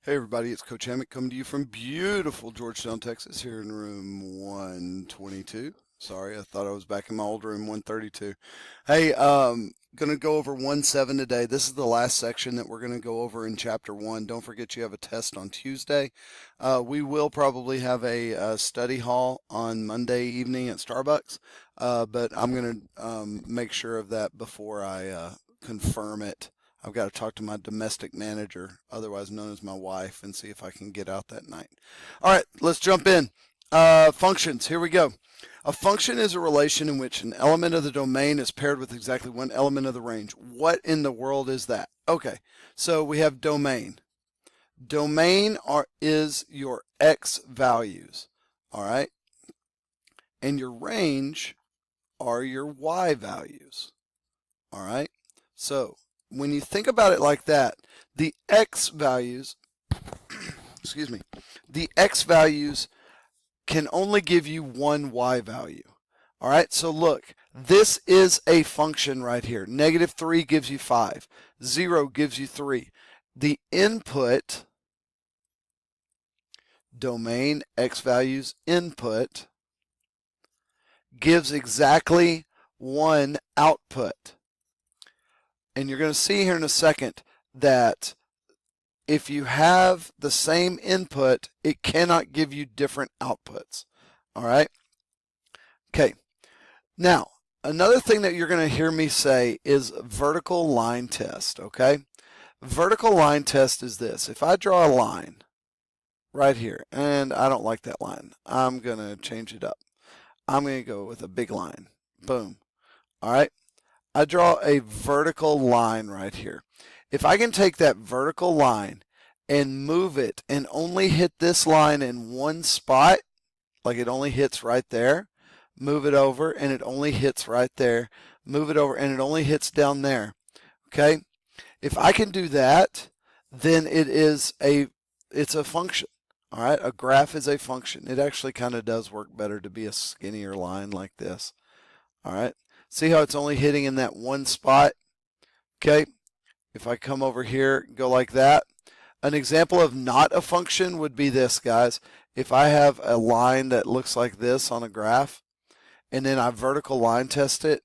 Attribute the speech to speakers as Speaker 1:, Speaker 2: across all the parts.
Speaker 1: Hey everybody, it's Coach Hammock coming to you from beautiful Georgetown, Texas, here in room 122. Sorry, I thought I was back in my old room 132. Hey, gonna go over 1-7 today. This is the last section that we're gonna go over in chapter 1. Don't forget you have a test on Tuesday. We will probably have a study hall on Monday evening at Starbucks, but I'm gonna make sure of that before I confirm it. I've got to talk to my domestic manager, otherwise known as my wife, and see if I can get out that night. All right, let's jump in. Functions, here we go. A function is a relation in which an element of the domain is paired with exactly one element of the range. What in the world is that? Okay, so we have domain. Domain is your x values, all right? And your range are your y values, all right? So when you think about it like that, the x values, excuse me, the x values can only give you one y value. All right, so look, this is a function right here. -3 gives you 5. 0 gives you 3. The input, domain x values input, gives exactly one output. And you're going to see here in a second that if you have the same input, it cannot give you different outputs. All right? Okay. Now, another thing that you're going to hear me say is vertical line test, okay? Vertical line test is this. If I draw a line right here, and I don't like that line, I'm going to change it up. I'm going to go with a big line. Boom. All right? I draw a vertical line right here. If I can take that vertical line and move it and only hit this line in one spot, like it only hits right there, move it over and it only hits right there, move it over and it only hits down there. Okay? If I can do that, then it's a function. All right? A graph is a function. It actually kind of does work better to be a skinnier line like this. All right? See how it's only hitting in that one spot? Okay, if I come over here, go like that. An example of not a function would be this, guys. If I have a line that looks like this on a graph, and then I vertical line test it,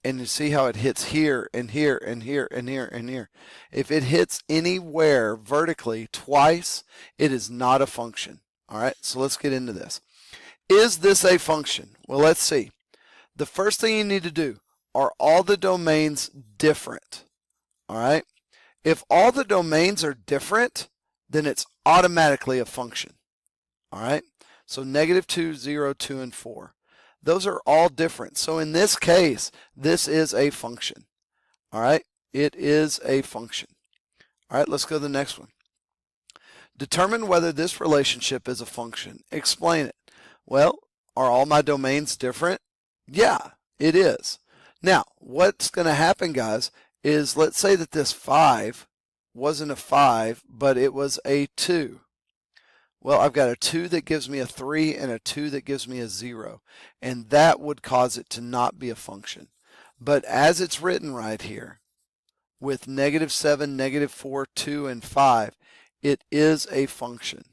Speaker 1: and you see how it hits here and here and here and here and here. If it hits anywhere vertically twice, it is not a function. All right, so let's get into this. Is this a function? Well, let's see. The first thing you need to do, are all the domains different? All right. If all the domains are different, then it's automatically a function. All right. So -2, 0, 2, and 4. Those are all different. So in this case, this is a function. All right. It is a function. All right. Let's go to the next one. Determine whether this relationship is a function. Explain it. Well, are all my domains different? Yeah, it is. Now, what's going to happen, guys, is let's say that this 5 wasn't a 5, but it was a 2. Well, I've got a 2 that gives me a 3 and a 2 that gives me a 0, and that would cause it to not be a function. But as it's written right here, with -7, -4, 2, and 5, it is a function.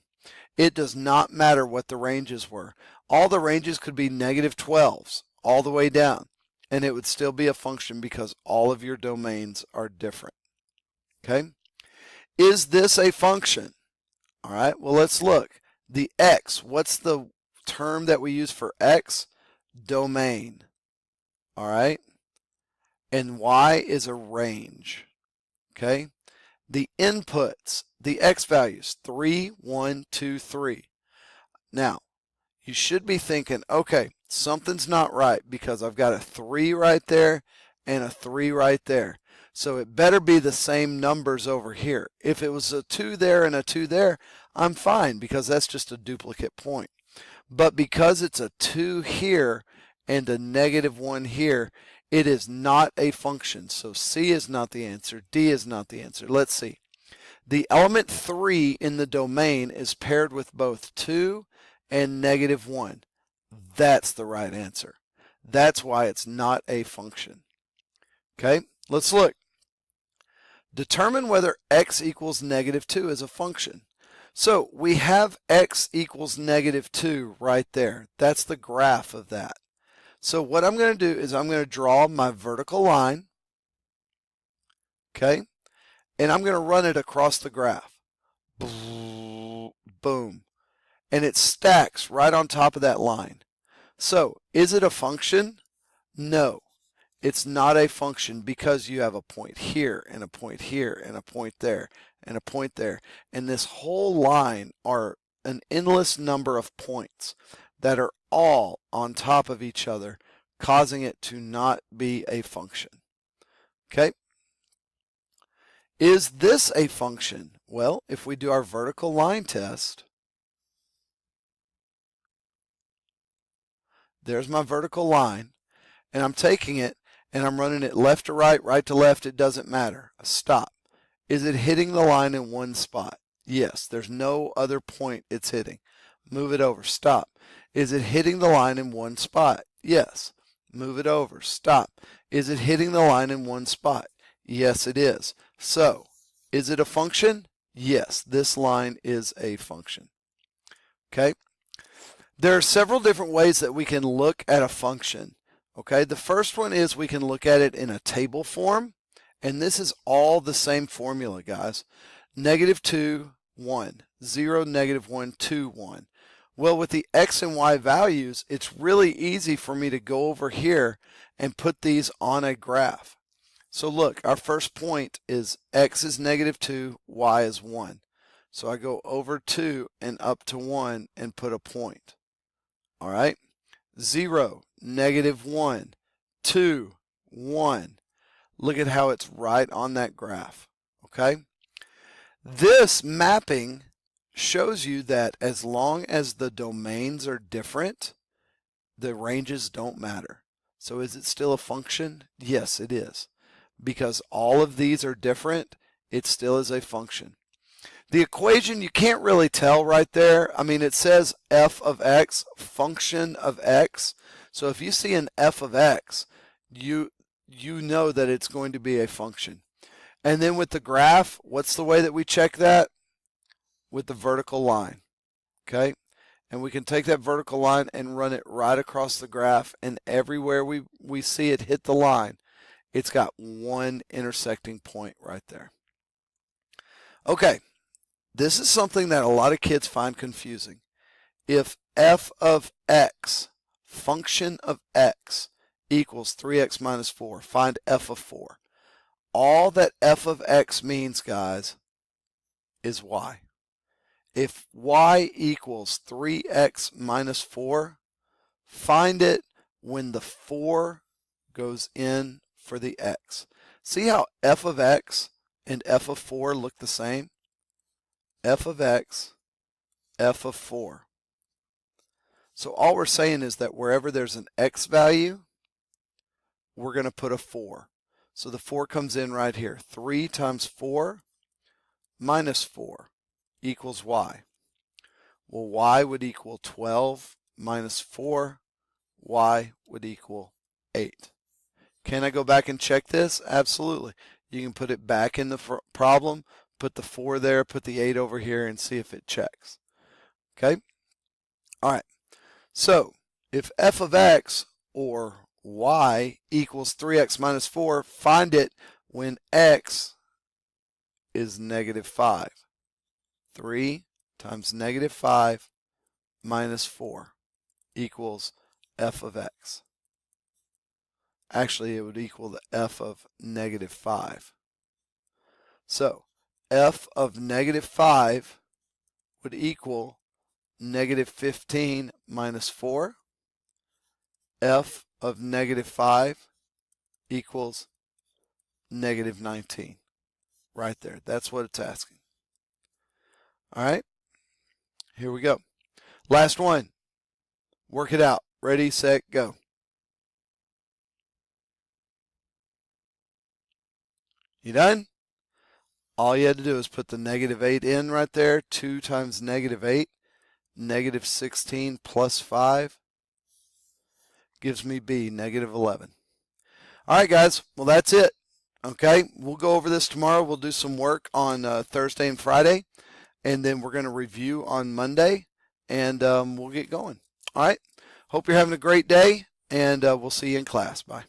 Speaker 1: It does not matter what the ranges were. All the ranges could be -12s all the way down, and it would still be a function because all of your domains are different. Okay? Is this a function? All right, well, let's look. The x, what's the term that we use for x? Domain. All right? And y is a range. Okay? The inputs, the x values, 3, 1, 2, 3. Now, you should be thinking, okay, something's not right because I've got a 3 right there and a 3 right there. So it better be the same numbers over here. If it was a 2 there and a 2 there, I'm fine because that's just a duplicate point. But because it's a 2 here and a -1 here, it is not a function. So C is not the answer. D is not the answer. Let's see. The element 3 in the domain is paired with both 2 and -1. That's the right answer. That's why it's not a function. Okay, let's look. Determine whether x equals -2 is a function. So we have x equals -2 right there. That's the graph of that. So what I'm going to do is I'm going to draw my vertical line, okay, and I'm going to run it across the graph. Boom. And it stacks right on top of that line. So is it a function? No, it's not a function because you have a point here and a point here and a point there and a point there. And this whole line are an endless number of points that are all on top of each other, causing it to not be a function. Okay? Is this a function? Well, if we do our vertical line test, there's my vertical line, and I'm taking it and I'm running it left to right, right to left, it doesn't matter. Stop. Is it hitting the line in one spot? Yes, there's no other point it's hitting. Move it over, stop. Is it hitting the line in one spot? Yes. Move it over, stop. Is it hitting the line in one spot? Yes, it is. So, is it a function? Yes, this line is a function. Okay? There are several different ways that we can look at a function. Okay, the first one is we can look at it in a table form, and this is all the same formula, guys. -2, 1, 0, -1, 2, 1. Well, with the x and y values, it's really easy for me to go over here and put these on a graph. So look, our first point is x is -2, y is 1. So I go over 2 and up to 1 and put a point. All right, 0, -1, 2, 1. Look at how it's right on that graph. Okay, this mapping shows you that as long as the domains are different, the ranges don't matter. So is it still a function? Yes, it is. Because all of these are different, it still is a function. The equation, you can't really tell right there. I mean, it says f of x, function of x. So if you see an f of x, you know that it's going to be a function. And then with the graph, what's the way that we check that? With the vertical line, okay? And we can take that vertical line and run it right across the graph, and everywhere we see it hit the line, it's got one intersecting point right there. Okay, this is something that a lot of kids find confusing. If f of x, function of x, equals 3x minus 4, find f of 4. All that f of x means, guys, is y. If y equals 3x minus 4, find it when the 4 goes in for the x. See how f of x and f of 4 look the same? F of x, f of 4. So all we're saying is that wherever there's an x value, we're going to put a 4. So the 4 comes in right here. 3 times 4 minus 4 equals y. Well, y would equal 12 minus 4. Y would equal 8. Can I go back and check this? Absolutely. You can put it back in the problem, put the 4 there, put the 8 over here, and see if it checks. Okay? All right. So if f of x, or y, equals 3x minus 4, find it when x is -5. 3 times -5 minus 4 equals f of x. Actually, it would equal the f of -5. So f of -5 would equal -15 minus 4. F of -5 equals -19. Right there. That's what it's asking. All right. Here we go. Last one. Work it out. Ready, set, go. You done? All you had to do is put the -8 in right there. 2 times -8, -16 plus 5 gives me B, -11. All right, guys. Well, that's it. Okay, we'll go over this tomorrow. We'll do some work on Thursday and Friday, and then we're going to review on Monday, and we'll get going. All right. Hope you're having a great day, and we'll see you in class. Bye.